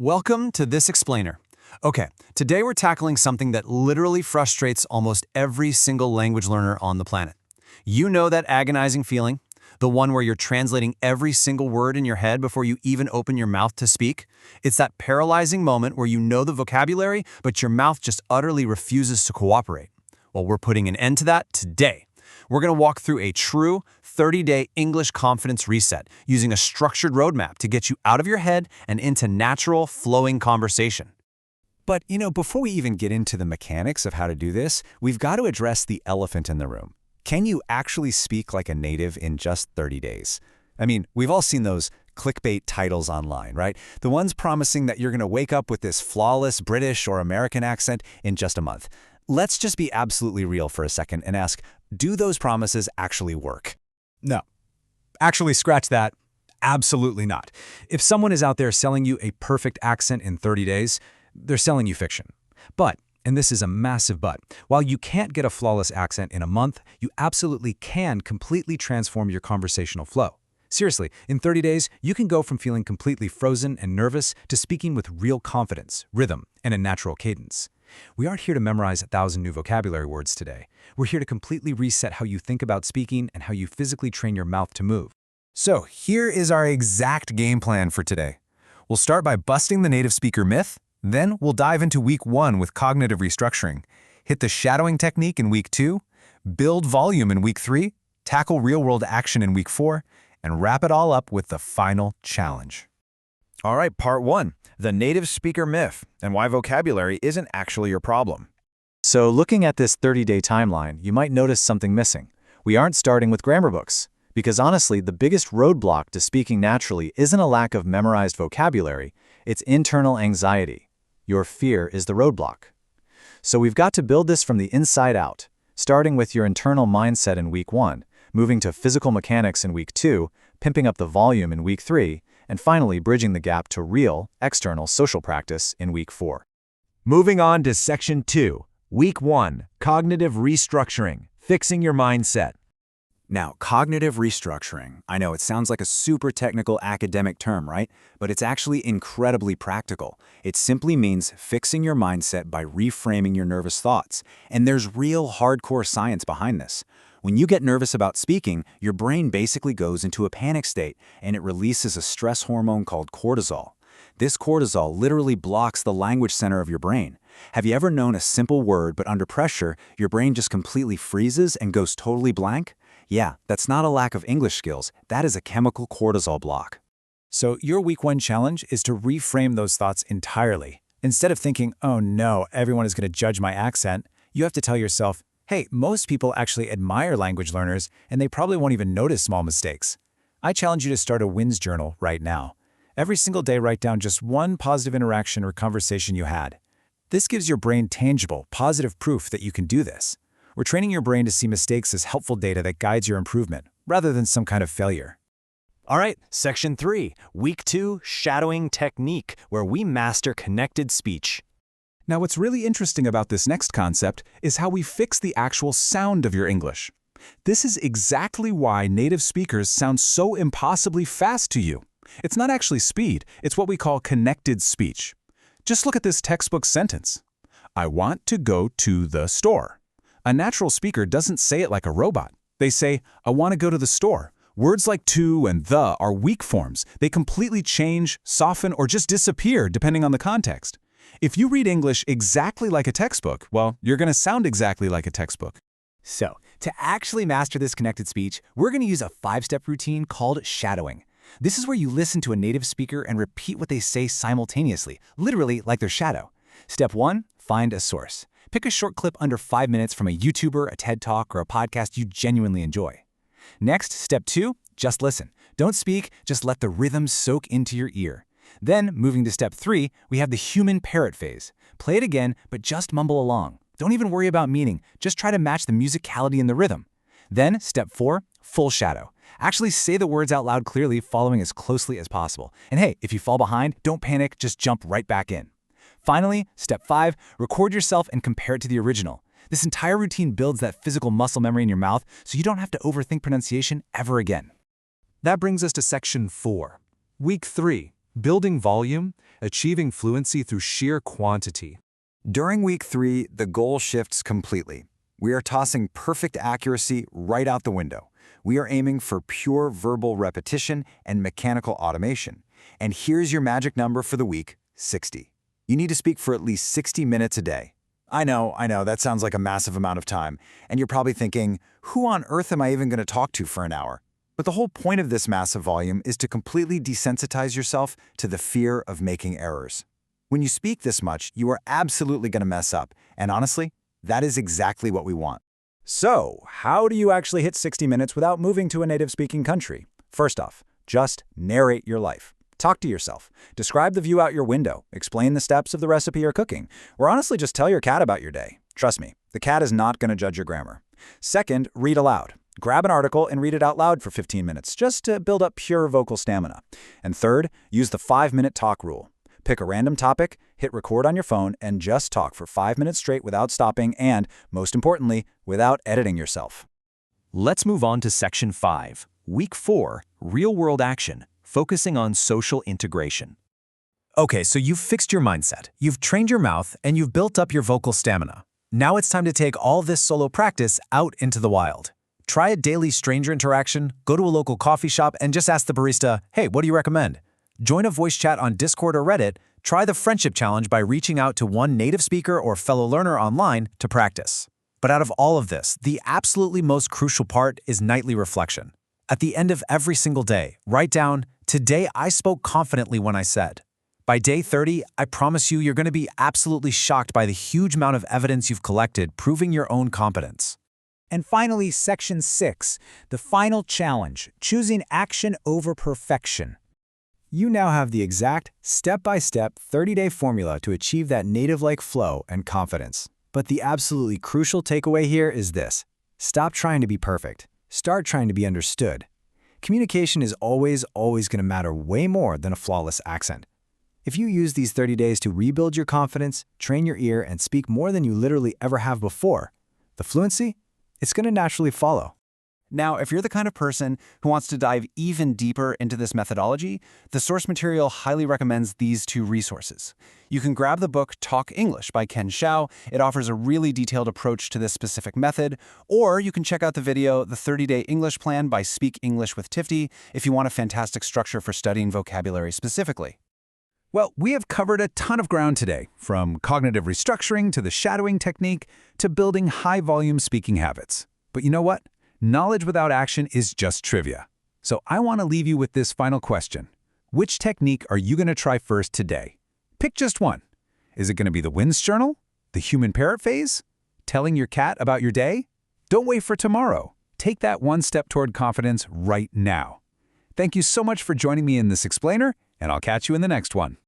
Welcome to This Explainer. Okay, today we're tackling something that literally frustrates almost every single language learner on the planet. You know that agonizing feeling? The one where you're translating every single word in your head before you even open your mouth to speak? It's that paralyzing moment where you know the vocabulary, but your mouth just utterly refuses to cooperate. Well, we're putting an end to that today. We're going to walk through a true 30-day English confidence reset using a structured roadmap to get you out of your head and into natural, flowing conversation. But, before we even get into the mechanics of how to do this, we've got to address the elephant in the room. Can you actually speak like a native in just 30 days? I mean, we've all seen those clickbait titles online, right? The ones promising that you're going to wake up with this flawless British or American accent in just a month. Let's just be absolutely real for a second and ask, do those promises actually work? No. Actually, scratch that. Absolutely not. If someone is out there selling you a perfect accent in 30 days, they're selling you fiction. But, and this is a massive but, while you can't get a flawless accent in a month, you absolutely can completely transform your conversational flow. Seriously, in 30 days, you can go from feeling completely frozen and nervous to speaking with real confidence, rhythm, and a natural cadence. We aren't here to memorize 1,000 new vocabulary words today. We're here to completely reset how you think about speaking and how you physically train your mouth to move. So here is our exact game plan for today. We'll start by busting the native speaker myth, then we'll dive into week 1 with cognitive restructuring, hit the shadowing technique in week 2, build volume in week 3, tackle real-world action in week 4, and wrap it all up with the final challenge. All right, part 1, the native speaker myth and why vocabulary isn't actually your problem. So looking at this 30-day timeline, you might notice something missing. We aren't starting with grammar books. Because honestly, the biggest roadblock to speaking naturally isn't a lack of memorized vocabulary, it's internal anxiety. Your fear is the roadblock. So we've got to build this from the inside out, starting with your internal mindset in week 1, moving to physical mechanics in week 2, pimping up the volume in week 3, and finally bridging the gap to real, external social practice in week 4. Moving on to section 2, week 1, cognitive restructuring, fixing your mindset. Now, cognitive restructuring. I know it sounds like a super technical academic term, right? But it's actually incredibly practical. It simply means fixing your mindset by reframing your nervous thoughts. And there's real hardcore science behind this. When you get nervous about speaking, your brain basically goes into a panic state, and it releases a stress hormone called cortisol. This cortisol literally blocks the language center of your brain. Have you ever known a simple word, but under pressure, your brain just completely freezes and goes totally blank? Yeah, that's not a lack of English skills. That is a chemical cortisol block. So your week 1 challenge is to reframe those thoughts entirely. Instead of thinking, oh no, everyone is going to judge my accent, you have to tell yourself, hey, most people actually admire language learners, and they probably won't even notice small mistakes. I challenge you to start a wins journal right now. Every single day, write down just one positive interaction or conversation you had. This gives your brain tangible, positive proof that you can do this. We're training your brain to see mistakes as helpful data that guides your improvement, rather than some kind of failure. All right, section 3, week 2, shadowing technique, where we master connected speech. Now, what's really interesting about this next concept is how we fix the actual sound of your English. This is exactly why native speakers sound so impossibly fast to you. It's not actually speed, it's what we call connected speech. Just look at this textbook sentence. I want to go to the store. A natural speaker doesn't say it like a robot. They say, I want to go to the store. Words like to and the are weak forms. They completely change, soften, or just disappear depending on the context. If you read English exactly like a textbook, well, you're going to sound exactly like a textbook. So, to actually master this connected speech, we're going to use a 5-step routine called shadowing. This is where you listen to a native speaker and repeat what they say simultaneously, literally like their shadow. Step 1, find a source. Pick a short clip under 5 minutes from a YouTuber, a TED Talk, or a podcast you genuinely enjoy. Next, step 2, just listen. Don't speak, just let the rhythm soak into your ear. Then, moving to step 3, we have the human parrot phase. Play it again, but just mumble along. Don't even worry about meaning, just try to match the musicality and the rhythm. Then, step 4, full shadow. Actually say the words out loud clearly, following as closely as possible. And hey, if you fall behind, don't panic, just jump right back in. Finally, step 5, record yourself and compare it to the original. This entire routine builds that physical muscle memory in your mouth so you don't have to overthink pronunciation ever again. That brings us to section 4, week 3, building volume, achieving fluency through sheer quantity. During week 3, the goal shifts completely. We are tossing perfect accuracy right out the window. We are aiming for pure verbal repetition and mechanical automation. And here's your magic number for the week, 60. You need to speak for at least 60 minutes a day. I know, that sounds like a massive amount of time. And you're probably thinking, who on earth am I even going to talk to for an hour? But the whole point of this massive volume is to completely desensitize yourself to the fear of making errors. When you speak this much, you are absolutely going to mess up. And honestly, that is exactly what we want. So, how do you actually hit 60 minutes without moving to a native-speaking country? First off, just narrate your life. Talk to yourself. Describe the view out your window. Explain the steps of the recipe you're cooking. Or honestly, just tell your cat about your day. Trust me, the cat is not going to judge your grammar. Second, read aloud. Grab an article and read it out loud for 15 minutes, just to build up pure vocal stamina. And third, use the 5-minute talk rule. Pick a random topic, hit record on your phone, and just talk for 5 minutes straight without stopping and, most importantly, without editing yourself. Let's move on to Section 5, Week 4, Real-World Action, focusing on social integration. Okay, so you've fixed your mindset, you've trained your mouth, and you've built up your vocal stamina. Now it's time to take all this solo practice out into the wild. Try a daily stranger interaction, go to a local coffee shop, and just ask the barista, hey, what do you recommend? Join a voice chat on Discord or Reddit. Try the Friendship Challenge by reaching out to one native speaker or fellow learner online to practice. But out of all of this, the absolutely most crucial part is nightly reflection. At the end of every single day, write down, today I spoke confidently when I said. By day 30, I promise you're going to be absolutely shocked by the huge amount of evidence you've collected proving your own competence. And finally, Section 6, the final challenge, choosing action over perfection. You now have the exact step-by-step 30-day formula to achieve that native-like flow and confidence. But the absolutely crucial takeaway here is this. Stop trying to be perfect. Start trying to be understood. Communication is always going to matter way more than a flawless accent. If you use these 30 days to rebuild your confidence, train your ear, and speak more than you literally ever have before, the fluency, it's going to naturally follow. Now, if you're the kind of person who wants to dive even deeper into this methodology, the source material highly recommends these 2 resources. You can grab the book Talk English by Ken Shao. It offers a really detailed approach to this specific method. Or you can check out the video The 30-Day English Plan by Speak English with Tifty if you want a fantastic structure for studying vocabulary specifically. Well, we have covered a ton of ground today, from cognitive restructuring to the shadowing technique to building high-volume speaking habits. But you know what? Knowledge without action is just trivia. So I want to leave you with this final question. Which technique are you going to try first today? Pick just one. Is it going to be the Wins Journal? The human parrot phase? Telling your cat about your day? Don't wait for tomorrow. Take that one step toward confidence right now. Thank you so much for joining me in this explainer, and I'll catch you in the next one.